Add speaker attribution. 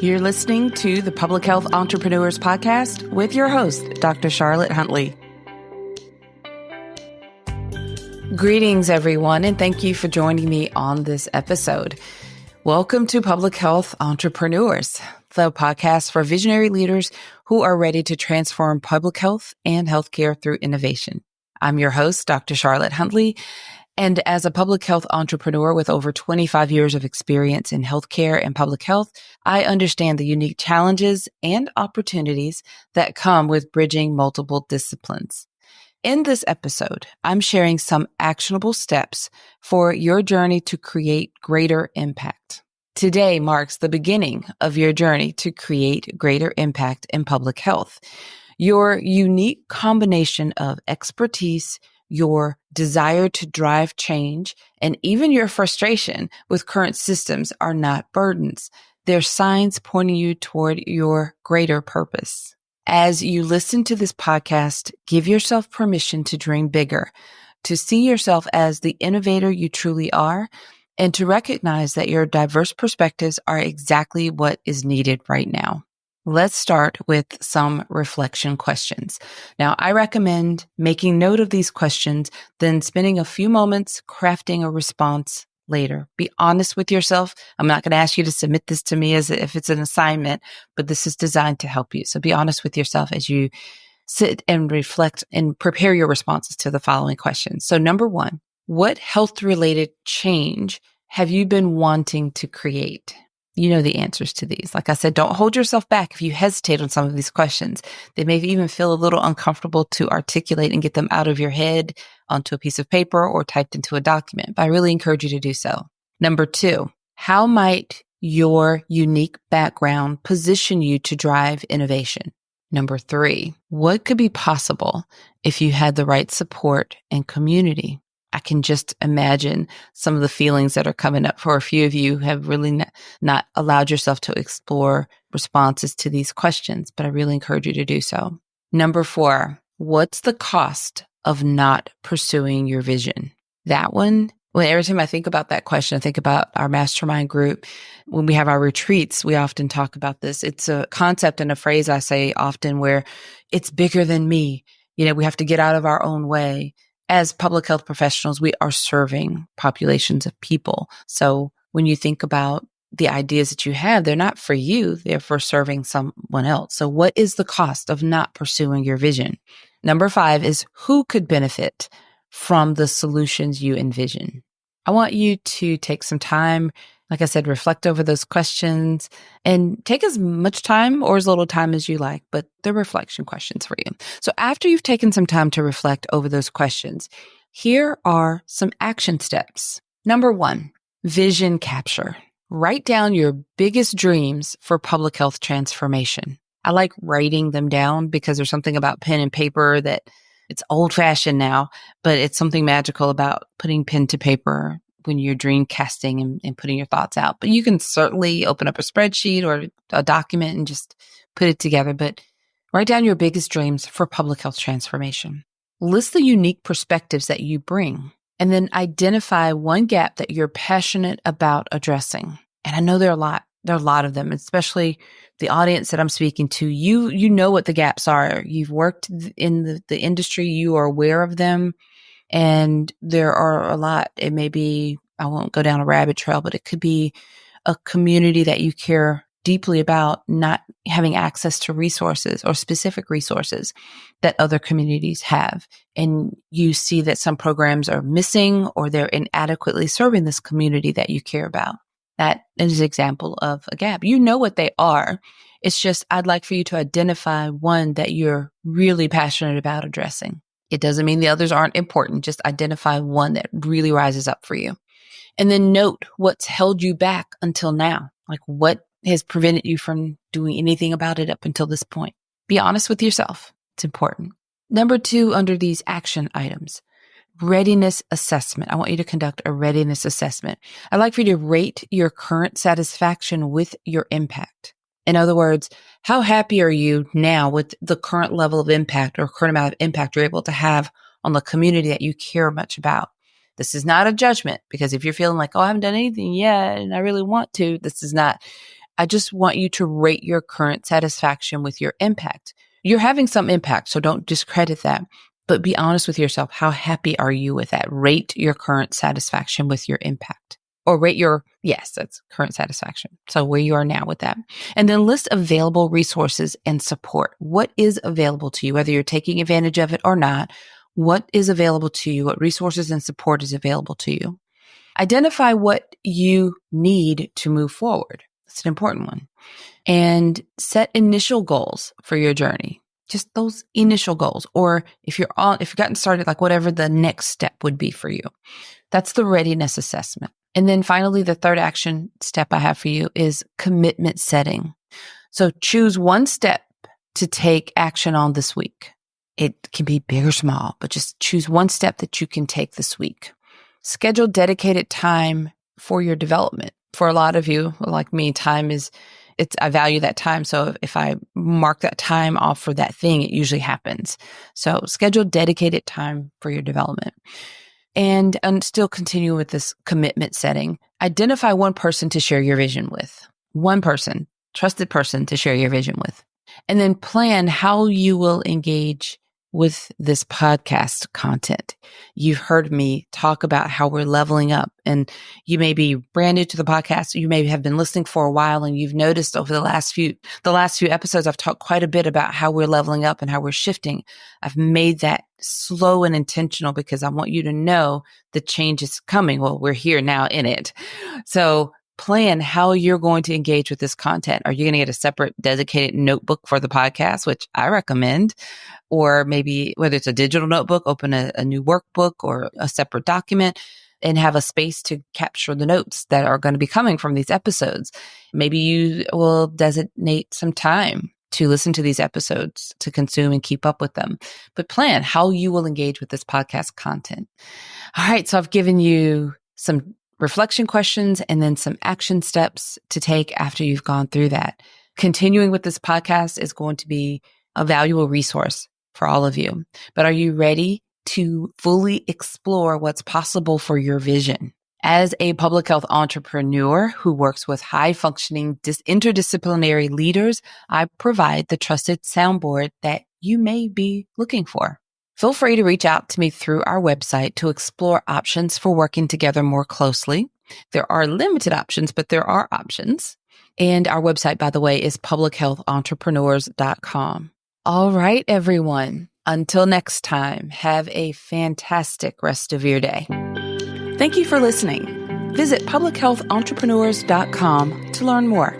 Speaker 1: You're listening to the Public Health Entrepreneurs Podcast with your host, Dr. Charlotte Huntley. Greetings, everyone, and thank you for joining me on this episode. Welcome to Public Health Entrepreneurs, the podcast for visionary leaders who are ready to transform public health and healthcare through innovation. I'm your host, Dr. Charlotte Huntley, and as a public health entrepreneur with over 25 years of experience in healthcare and public health, I understand the unique challenges and opportunities that come with bridging multiple disciplines. In this episode, I'm sharing some actionable steps for your journey to create greater impact. Today marks the beginning of your journey to create greater impact in public health. Your unique combination of expertise, your desire to drive change, and even your frustration with current systems are not burdens. They're signs pointing you toward your greater purpose. As you listen to this podcast, give yourself permission to dream bigger, to see yourself as the innovator you truly are, and to recognize that your diverse perspectives are exactly what is needed right now. Let's start with some reflection questions. Now, I recommend making note of these questions, then spending a few moments crafting a response later. Be honest with yourself. I'm not going to ask you to submit this to me as if it's an assignment, but this is designed to help you. So be honest with yourself as you sit and reflect and prepare your responses to the following questions. So number one, what health-related change have you been wanting to create? You know the answers to these. Like I said, don't hold yourself back if you hesitate on some of these questions. They may even feel a little uncomfortable to articulate and get them out of your head onto a piece of paper or typed into a document, but I really encourage you to do so. Number two, how might your unique background position you to drive innovation? Number three, what could be possible if you had the right support and community? I can just imagine some of the feelings that are coming up for a few of you who have really not allowed yourself to explore responses to these questions, but I really encourage you to do so. Number four, what's the cost of not pursuing your vision? That one, every time I think about that question, I think about our mastermind group. When we have our retreats, we often talk about this. It's a concept and a phrase I say often where it's bigger than me. You know, we have to get out of our own way. As public health professionals, we are serving populations of people. So when you think about the ideas that you have, they're not for you, they're for serving someone else. So what is the cost of not pursuing your vision? Number five is who could benefit from the solutions you envision? I want you to take some time, like I said, reflect over those questions and take as much time or as little time as you like, but they're reflection questions for you. So after you've taken some time to reflect over those questions, here are some action steps. Number one, vision capture. Write down your biggest dreams for public health transformation. I like writing them down because there's something about pen and paper that it's old fashioned now, but it's something magical about putting pen to paper when you're dream casting and putting your thoughts out. But you can certainly open up a spreadsheet or a document and just put it together. But write down your biggest dreams for public health transformation. List the unique perspectives that you bring, and then identify one gap that you're passionate about addressing. And I know there are a lot of them, especially the audience that I'm speaking to. You know what the gaps are. You've worked in the industry. You are aware of them. And there are a lot. It may be, I won't go down a rabbit trail, but it could be a community that you care deeply about not having access to resources or specific resources that other communities have. And you see that some programs are missing or they're inadequately serving this community that you care about. That is an example of a gap. You know what they are. It's just, I'd like for you to identify one that you're really passionate about addressing. It doesn't mean the others aren't important. Just identify one that really rises up for you. And then note what's held you back until now. Like what has prevented you from doing anything about it up until this point. Be honest with yourself. It's important. Number two, under these action items, readiness assessment. I want you to conduct a readiness assessment. I'd like for you to rate your current satisfaction with your impact. In other words, how happy are you now with the current level of impact or current amount of impact you're able to have on the community that you care much about? This is not a judgment, because if you're feeling like, oh, I haven't done anything yet and I really want to, this is not I just want you to rate your current satisfaction with your impact. You're having some impact, so don't discredit that, but be honest with yourself. How happy are you with that? Rate your current satisfaction with your impact. Or that's current satisfaction. So where you are now with that. And then list available resources and support. What is available to you, whether you're taking advantage of it or not? What is available to you? What resources and support is available to you? Identify what you need to move forward. It's an important one. And set initial goals for your journey. Just those initial goals. Or if you've gotten started, like whatever the next step would be for you. That's the readiness assessment. And then finally, the third action step I have for you is commitment setting. So choose one step to take action on this week. It can be big or small, but just choose one step that you can take this week. Schedule dedicated time for your development. For a lot of you, like me, I value that time. So if I mark that time off for that thing, it usually happens. So schedule dedicated time for your development. And still continue with this commitment setting. Identify one person to share your vision with. One person, trusted person to share your vision with. And then plan how you will engage with this podcast content. You've heard me talk about how we're leveling up, and you may be brand new to the podcast. You may have been listening for a while, and you've noticed over the last few episodes, I've talked quite a bit about how we're leveling up and how we're shifting. I've made that slow and intentional because I want you to know the change is coming. Well, we're here now in it. So plan how you're going to engage with this content. Are you going to get a separate dedicated notebook for the podcast, which I recommend? Or maybe whether it's a digital notebook, open a new workbook or a separate document and have a space to capture the notes that are going to be coming from these episodes. Maybe you will designate some time to listen to these episodes, to consume and keep up with them. But plan how you will engage with this podcast content. All right, so I've given you some reflection questions and then some action steps to take after you've gone through that. Continuing with this podcast is going to be a valuable resource for all of you. But are you ready to fully explore what's possible for your vision? As a public health entrepreneur who works with high-functioning interdisciplinary leaders, I provide the trusted soundboard that you may be looking for. Feel free to reach out to me through our website to explore options for working together more closely. There are limited options, but there are options. And our website, by the way, is publichealthentrepreneurs.com. All right, everyone. Until next time, have a fantastic rest of your day. Thank you for listening. Visit publichealthentrepreneurs.com to learn more.